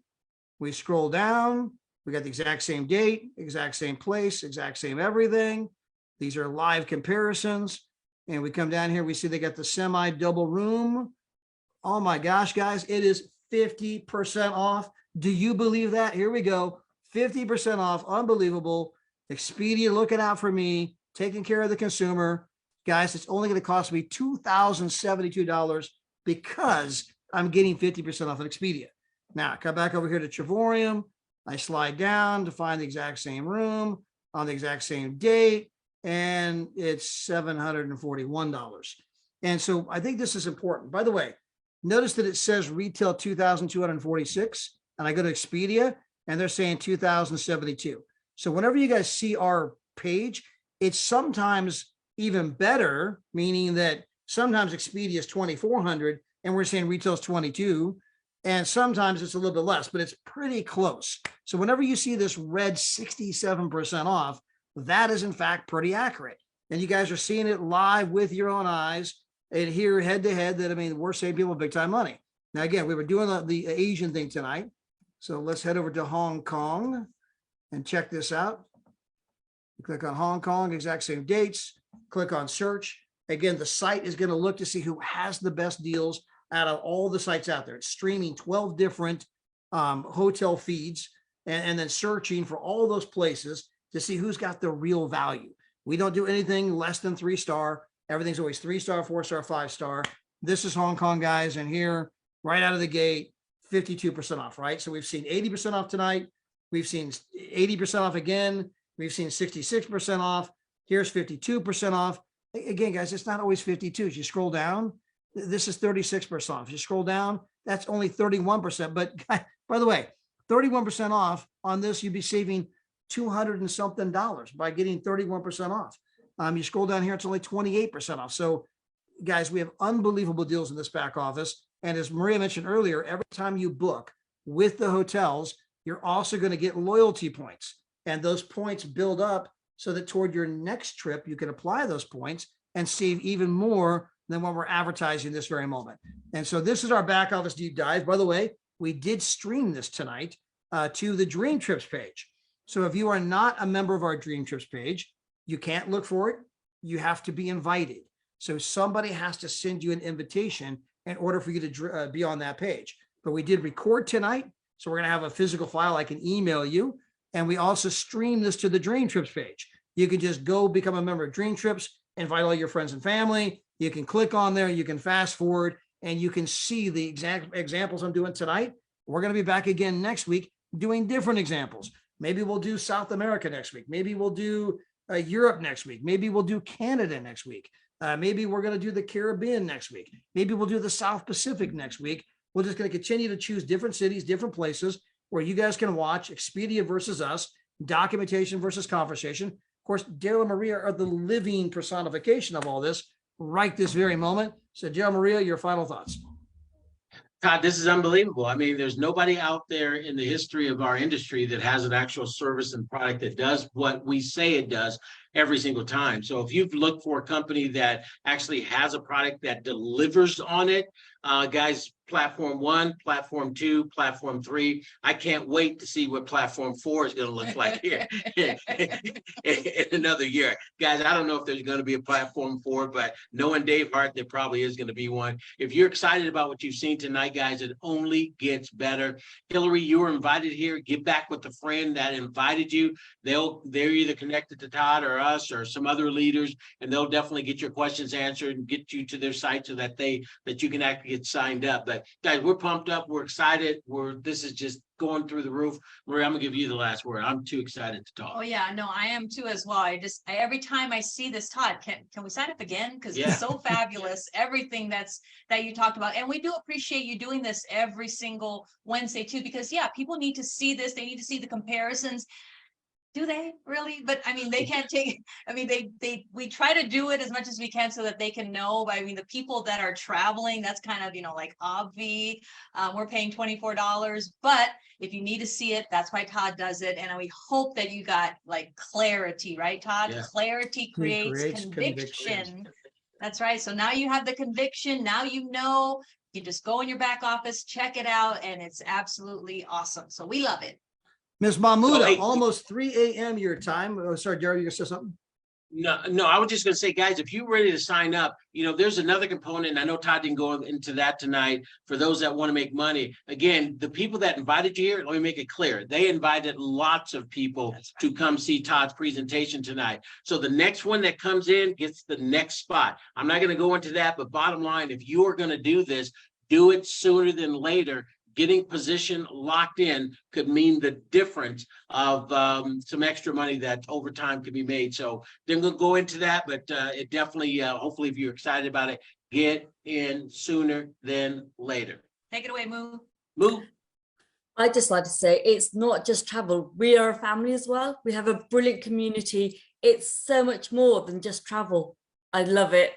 We scroll down. We got the exact same date, exact same place, exact same everything. These are live comparisons. And we come down here, we see they got the semi-double room. Oh my gosh, guys, it is 50% off. Do you believe that? Here we go. 50% off. Unbelievable. Expedia looking out for me, taking care of the consumer. Guys, it's only going to cost me $2,072 because I'm getting 50% off of Expedia. Now, come back over here to Travoyam. I slide down to find the exact same room on the exact same date, and it's $741. And so I think this is important. By the way, notice that it says retail 2,246, and I go to Expedia, and they're saying 2,072. So whenever you guys see our page, it's sometimes even better, meaning that sometimes Expedia is 2,400 and we're saying retail is 22, and sometimes it's a little bit less, but it's pretty close. So whenever you see this red 67% off, that is in fact pretty accurate. And you guys are seeing it live with your own eyes and here head to head that, we're saving people big time money. Now, again, we were doing the Asian thing tonight. So let's head over to Hong Kong and check this out. Click on Hong Kong, exact same dates, click on search. Again, the site is going to look to see who has the best deals out of all the sites out there. It's streaming 12 different hotel feeds and then searching for all those places to see who's got the real value. We don't do anything less than 3-star. Everything's always 3-star, 4-star, 5-star. This is Hong Kong, guys. And here, right out of the gate, 52% off, right? So we've seen 80% off tonight. We've seen 80% off again. We've seen 66% off. Here's 52% off. Again, guys, it's not always 52. As you scroll down, this is 36% off. If you scroll down, that's only 31%. But by the way, 31% off on this, you'd be saving $200 and something by getting 31% off. You scroll down here, it's only 28% off. So guys, we have unbelievable deals in this back office. And as Maria mentioned earlier, every time you book with the hotels, you're also going to get loyalty points. And those points build up so that toward your next trip, you can apply those points and save even more than what we're advertising this very moment. And so this is our back office deep dive. By the way, we did stream this tonight to the Dream Trips page. So if you are not a member of our Dream Trips page, you can't look for it. You have to be invited. So somebody has to send you an invitation in order for you to be on that page. But we did record tonight. So we're going to have a physical file I can email you. And we also stream this to the Dream Trips page. You can just go become a member of Dream Trips, invite all your friends and family. You can click on there, you can fast forward, and you can see the exact examples I'm doing tonight. We're going to be back again next week doing different examples. Maybe we'll do South America next week. Maybe we'll do Europe next week. Maybe we'll do Canada next week. Maybe we're going to do the Caribbean next week. Maybe we'll do the South Pacific next week. We're just going to continue to choose different cities, different places where you guys can watch Expedia versus us, documentation versus conversation. Of course, Daryl and Maria are the living personification of all this right this very moment. So Daryl, Maria, your final thoughts. Todd, this is unbelievable. I mean, there's nobody out there in the history of our industry that has an actual service and product that does what we say it does every single time. So if you've looked for a company that actually has a product that delivers on it, guys, platform 1, platform 2, platform 3. I can't wait to see what platform 4 is going to look like here in another year. Guys, I don't know if there's going to be a platform 4, but knowing Dave Hart, there probably is going to be one. If you're excited about what you've seen tonight, guys, it only gets better. Hillary, you were invited here. Get back with the friend that invited you. They're either connected to Todd or us or some other leaders, and they'll definitely get your questions answered and get you to their site so that you can actually get signed up. But guys, we're pumped up. We're excited. This is just going through the roof. Maria, I'm gonna give you the last word. I'm too excited to talk. Oh yeah, no, I am too as well. Every time I see this, Todd, can we sign up again? Because Yeah. it's so fabulous. Everything that you talked about. And we do appreciate you doing this every single Wednesday too, because yeah, people need to see this. They need to see the comparisons. Do they really? But I mean, they can't take, I mean, we try to do it as much as we can so that they can know. But I mean, the people that are traveling, that's kind of, like obvi, we're paying $24, but if you need to see it, that's why Todd does it. And we hope that you got like clarity, right, Todd? Yeah. Clarity creates conviction. That's right. So now you have the conviction. Now you know, you just go in your back office, check it out, and it's absolutely awesome. So we love it. Ms. Mahmouda, hey, almost 3 a.m. your time. Oh, sorry, Daryl, you gonna say something? No, I was just going to say, guys, if you're ready to sign up, there's another component. I know Todd didn't go into that tonight. For those that want to make money, again, the people that invited you here, let me make it clear. They invited lots of people to come see Todd's presentation tonight. So the next one that comes in gets the next spot. I'm not going to go into that, but bottom line, if you are going to do this, do it sooner than later. Getting position locked in could mean the difference of some extra money that over time could be made. So they're going to go into that, but it definitely, hopefully, if you're excited about it, get in sooner than later. Take it away, Moo. Moo. I'd just like to say it's not just travel. We are a family as well. We have a brilliant community. It's so much more than just travel. I love it.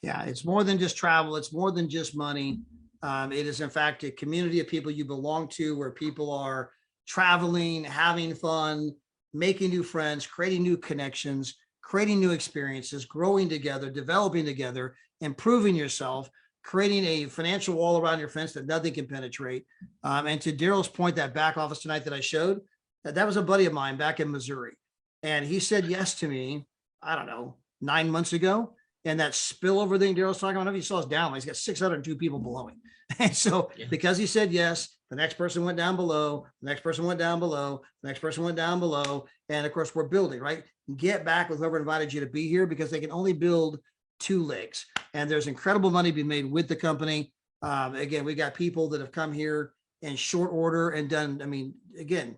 Yeah, it's more than just travel. It's more than just money. It is, in fact, a community of people you belong to where people are traveling, having fun, making new friends, creating new connections, creating new experiences, growing together, developing together, improving yourself, creating a financial wall around your fence that nothing can penetrate. And to Daryl's point, that back office tonight that I showed, that was a buddy of mine back in Missouri. And he said yes to me, I don't know, 9 months ago. And that spillover thing Daryl's talking about, I don't know if he saw his downline, he's got 602 people below him. And so because he said yes, the next person went down below, the next person went down below, the next person went down below. And of course, we're building, right? Get back with whoever invited you to be here because they can only build 2 legs. And there's incredible money being made with the company. Again, we got people that have come here in short order and done, I mean, again,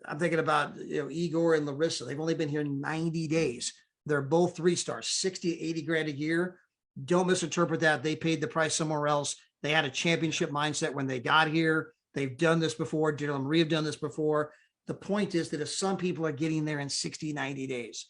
I'm thinking about Igor and Larissa. They've only been here 90 days. They're both 3 stars, 60, 80 grand a year. Don't misinterpret that. They paid the price somewhere else. They had a championship mindset when they got here. They've done this before. Daryl and Marie have done this before. The point is that if some people are getting there in 60, 90 days,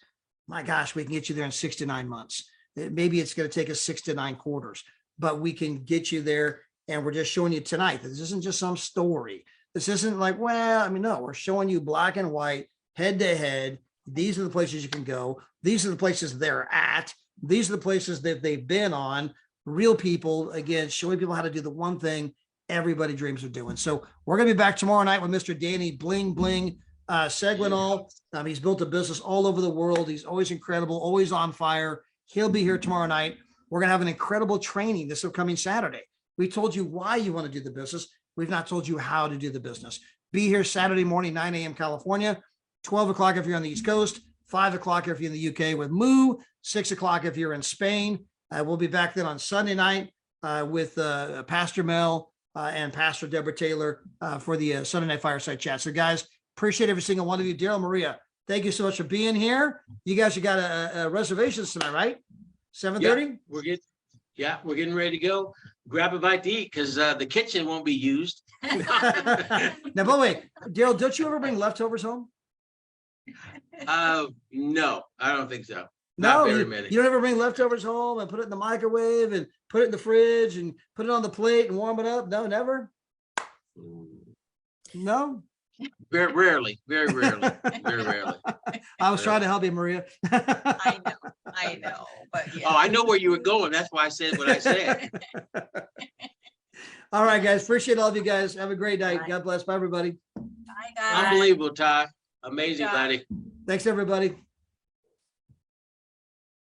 my gosh, we can get you there in 6 to 9 months. Maybe it's going to take us 6 to 9 quarters, but we can get you there. And we're just showing you tonight that this isn't just some story. This isn't like, well, I mean, no, we're showing you black and white, head to head. These are the places you can go. These are the places they're at. These are the places that they've been on. Real people, again, showing people how to do the one thing everybody dreams of doing. So we're going to be back tomorrow night with Mr. Danny Bling Bling Seguinal. He's built a business all over the world. He's always incredible, always on fire. He'll be here tomorrow night. We're going to have an incredible training this upcoming Saturday. We told you why you want to do the business. We've not told you how to do the business. Be here Saturday morning, 9 a.m. California, 12 o'clock if you're on the East Coast, 5 o'clock if you're in the UK with Moo, 6 o'clock if you're in Spain. We'll be back then on Sunday night with Pastor Mel and Pastor Deborah Taylor for the Sunday Night Fireside Chat. So guys, appreciate every single one of you. Daryl, Maria, thank you so much for being here. You guys, you got a reservations tonight, right? 7:30? Yeah, we're getting ready to go. Grab a bite to eat because the kitchen won't be used. Now, by the way, Daryl, don't you ever bring leftovers home? No, I don't think so. No, Not very you, many. you don't ever bring leftovers home and put it in the microwave and put it in the fridge and put it on the plate and warm it up? No, never. No. Very rarely, very rarely, very rarely. I was trying to help you, Maria. I know, but yeah. Oh, I know where you were going. That's why I said what I said. All right, guys. Appreciate all of you guys. Have a great night. Bye. God bless. Bye, everybody. Bye, guys. Unbelievable, Todd. Amazing, Good job. buddy. Thanks, everybody.